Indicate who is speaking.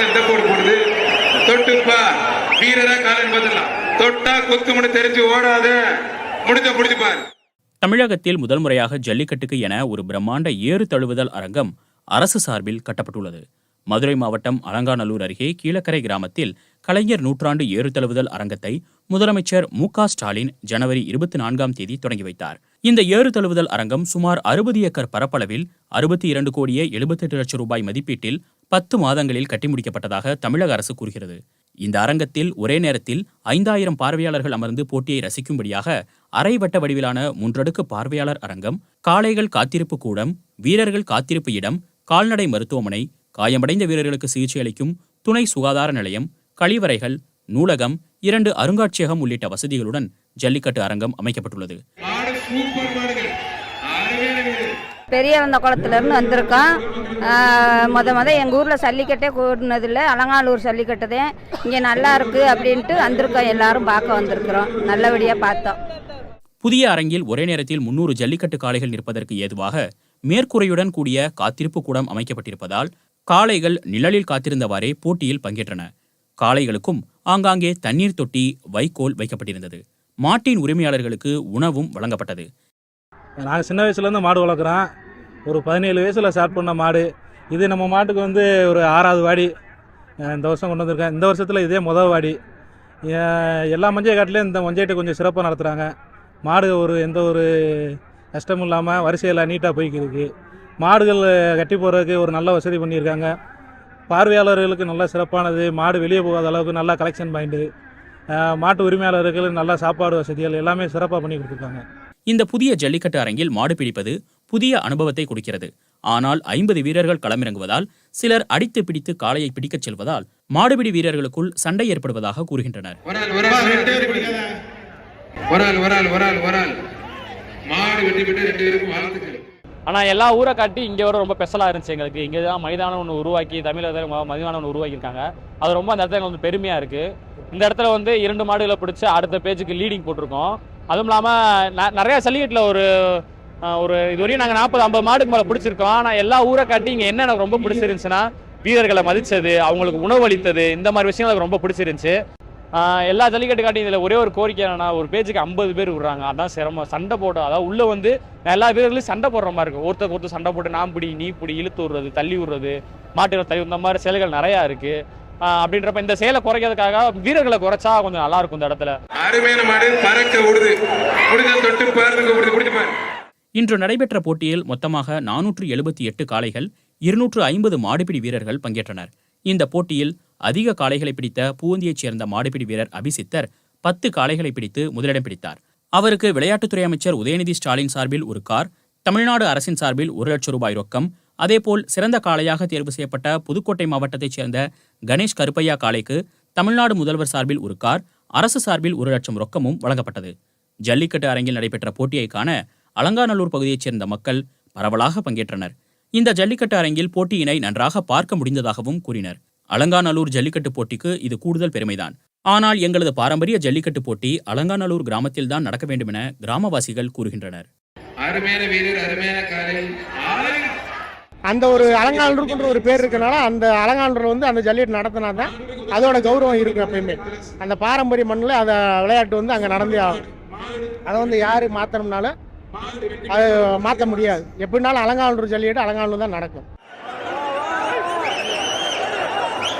Speaker 1: காலையில் தப்போடு போடுது. தொட்டுப்பா வீரரா காலையில் பதிலாம். தொட்டா கொத்துமனு தெரிஞ்சு ஓடாத, முடிஞ்ச முடிச்சுப்பார்.
Speaker 2: தமிழகத்தில் முதல் முறையாக ஜல்லிக்கட்டுக்கு என ஒரு பிரம்மாண்ட ஏறு தழுவுதல் அரங்கம் அரசு சார்பில் கட்டப்பட்டுள்ளது. மதுரை மாவட்டம் அலங்காநல்லூர் அருகே கீழக்கரை கிராமத்தில் கலைஞர் நூற்றாண்டு ஏறு தழுவுதல் அரங்கத்தை முதலமைச்சர் மு.க.ஸ்டாலின் ஜனவரி 24ஆம் தேதி தொடங்கி வைத்தார். இந்த ஏறு தழுவுதல் அரங்கம் சுமார் 60 ஏக்கர் பரப்பளவில் 62 கோடியே 78 லட்சம் ரூபாய் மதிப்பீட்டில் 10 மாதங்களில் கட்டி முடிக்கப்பட்டதாக தமிழக அரசு கூறுகிறது. இந்த அரங்கத்தில் ஒரே நேரத்தில் 5000 பார்வையாளர்கள் அமர்ந்து போட்டியை ரசிக்கும்படியாக அரை வட்ட வடிவிலான 3 அடுக்கு பார்வையாளர் அரங்கம், காளைகள் காத்திருப்பு கூடம், வீரர்கள் காத்திருப்பு இடம், கால்நடை மருத்துவமனை, காயமடைந்த வீரர்களுக்கு சிகிச்சை அளிக்கும் துணை சுகாதார நிலையம், கழிவறைகள், நூலகம், 2 அருங்காட்சியகம் உள்ளிட்ட வசதிகளுடன் ஜல்லிக்கட்டு அரங்கம் அமைக்கப்பட்டுள்ளது.
Speaker 3: பெரியவந்த குளத்துலேருந்து வந்திருக்கோம். மொத எங்கள் ஊரில் சல்லிக்கட்டே கூடினதில்லை, அலங்காநல்லூர் சல்லிக்கட்டுதே. இங்கே நல்லா இருக்குது அப்படின்ட்டு வந்திருக்கோம், எல்லாரும் பார்க்க வந்திருக்கிறோம். நல்லபடியாக பார்த்தோம்.
Speaker 2: புதிய அரங்கில் ஒரே நேரத்தில் 300 ஜல்லிக்கட்டு காளைகள் நிற்பதற்கு ஏதுவாக மேற்கூரையுடன் கூடிய காத்திருப்பு கூடம் அமைக்கப்பட்டிருப்பதால் காளைகள் நிழலில் காத்திருந்தவாறே போட்டியில் பங்கேற்றன. காளைகளுக்கும் ஆங்காங்கே தண்ணீர் தொட்டி, வைக்கோல் வைக்கப்பட்டிருந்தது. மாட்டின் உரிமையாளர்களுக்கு உணவும் வழங்கப்பட்டது.
Speaker 4: நாங்கள் சின்ன வயசுலேருந்து மாடு வளர்க்குறோம். ஒரு 17 வயசில் ஸ்டார்ட் பண்ண மாடு இது. நம்ம மாட்டுக்கு வந்து ஒரு 6வது வாடி இந்த வருஷம் கொண்டு வந்திருக்கேன். இந்த வருஷத்தில் இதே முதல் வாடி. எல்லா மஞ்சள் காட்டிலையும் இந்த மஞ்சைட்டை கொஞ்சம் சிறப்பாக நடத்துகிறாங்க. மாடு எந்த ஒரு கஷ்டமும் இல்லாமல் வரிசையில் நீட்டாக போய்க்கிருக்கு. மாடுகள் கட்டி போகிறதுக்கு ஒரு நல்ல வசதி பண்ணியிருக்காங்க. பார்வையாளர்களுக்கு நல்ல சிறப்பானது. மாடு வெளியே போகாத அளவுக்கு நல்லா கலெக்ஷன் பாயிண்ட்டு, மாட்டு உரிமையாளர்களுக்கு நல்ல சாப்பாடு வசதிகள் எல்லாமே சிறப்பாக பண்ணி கொடுத்துருக்காங்க.
Speaker 2: இந்த புதிய ஜல்லிக்கட்டு அரங்கில் மாடு பிடிப்பது புதிய அனுபவத்தை கொடுக்கிறது. ஆனால் 50 வீரர்கள் களமிறங்குவதால் சிலர் அடித்து பிடித்து காளையை பிடிக்கச் செல்வதால் மாடுபிடி வீரர்களுக்குள் சண்டை ஏற்படுவதாக கூறுகின்றனர்.
Speaker 5: ஆனால் எல்லா ஊரை காட்டி இங்கே வர ரொம்ப ஸ்பெஷலாக இருந்துச்சு எங்களுக்கு. இங்கே தான் மைதானம் ஒன்று உருவாக்கி, தமிழக மைதானம் ஒன்று உருவாக்கியிருக்காங்க. அது ரொம்ப அந்த இடத்துல வந்து பெருமையாக இருக்குது. இந்த இடத்துல வந்து 2 மாடுகளை பிடிச்சி அடுத்த பேஜுக்கு லீடிங் போட்டிருக்கோம். அதுவும் இல்லாமல் நிறையா சல்லிக்கட்டில் ஒரு இதுவரையும் நாங்கள் 40-50 மாடுக்கு மேலே பிடிச்சிருக்கோம். ஆனால் எல்லா ஊரை காட்டி இங்கே என்ன எனக்கு ரொம்ப பிடிச்சிருந்துச்சுன்னா, வீரர்களை மதித்தது, அவங்களுக்கு உணவு அளித்தது, இந்த மாதிரி விஷயங்கள் எனக்கு ரொம்ப பிடிச்சிருந்துச்சு. எல்லா ஜல்லிக்கட்டு காட்டி இதில் ஒரே ஒரு கோரிக்கை என்னன்னா, ஒரு பேஜுக்கு 50 பேர் விடுறாங்க. அதான் சிரமம். சண்டை போட்டு, அதாவது உள்ளே வந்து எல்லா வீரர்களும் சண்டை போடுற மாதிரி இருக்கும். ஒருத்தர் சண்டை போட்டு நான் பிடி நீ பிடி, இழுத்து விடுறது, தள்ளி விடுறது, மாட்டு தள்ளி, இந்த மாதிரி செயல்கள் நிறையா இருக்குது. அப்படின்றப்ப இந்த செயலை குறைக்கிறதுக்காக வீரர்களை குறைச்சா கொஞ்சம் நல்லா இருக்கும். இந்த இடத்துல
Speaker 2: இன்று நடைபெற்ற போட்டியில் மொத்தமாக 478 காளைகள், 250 மாடுபிடி வீரர்கள் பங்கேற்றனர். இந்த போட்டியில் அதிக காளைகளை பிடித்த பூவந்தியைச் சேர்ந்த மாடுபிடி வீரர் அபிசித்தர் 10 காளைகளை பிடித்து முதலிடம் பிடித்தார். அவருக்கு விளையாட்டுத்துறை அமைச்சர் உதயநிதி ஸ்டாலின் சார்பில் ஒரு கார், தமிழ்நாடு அரசின் சார்பில் 1 லட்சம் ரூபாய் ரொக்கம், அதேபோல் சிறந்த காளையாக தேர்வு செய்யப்பட்ட புதுக்கோட்டை மாவட்டத்தைச் சேர்ந்த கணேஷ் கருப்பையா காளைக்கு தமிழ்நாடு முதல்வர் சார்பில் ஒரு கார், அரசு சார்பில் 1 லட்சம் ரொக்கமும் வழங்கப்பட்டது. ஜல்லிக்கட்டு அரங்கில் நடைபெற்ற போட்டியை காண அலங்காநல்லூர் பகுதியைச் சேர்ந்த மக்கள் பரவலாக பங்கேற்றனர். இந்த ஜல்லிக்கட்டு அரங்கில் போட்டியினை நன்றாக பார்க்க முடிந்ததாகவும் கூறினர். அலங்காநல்லூர் ஜல்லிக்கட்டு போட்டிக்கு இது கூடுதல் பெருமைதான். ஆனால் எங்களது பாரம்பரிய ஜல்லிக்கட்டு போட்டி அலங்காநல்லூர் கிராமத்தில் தான் நடக்க வேண்டும் என கிராமவாசிகள் கூறுகின்றனர்.
Speaker 6: அந்த ஒரு அலங்காநல்லூர்ன்ற ஒரு பேர் இருக்கனால அந்த அலங்காநல்லூர் வந்து அந்த ஜல்லிக்கட்டு நடத்தினா தான் அதோட கௌரவம் இருக்கும். எப்பயுமே அந்த பாரம்பரிய மண்ணில் அதை விளையாட்டு வந்து அங்கே நடந்தே ஆகும். அதை வந்து யார் மாற்றணும்னாலும் அது மாற்ற முடியாது. எப்படினாலும் அலங்காநல்லூர் ஜல்லிக்கட்டு அலங்காநல்லூர் தான் நடக்கும்.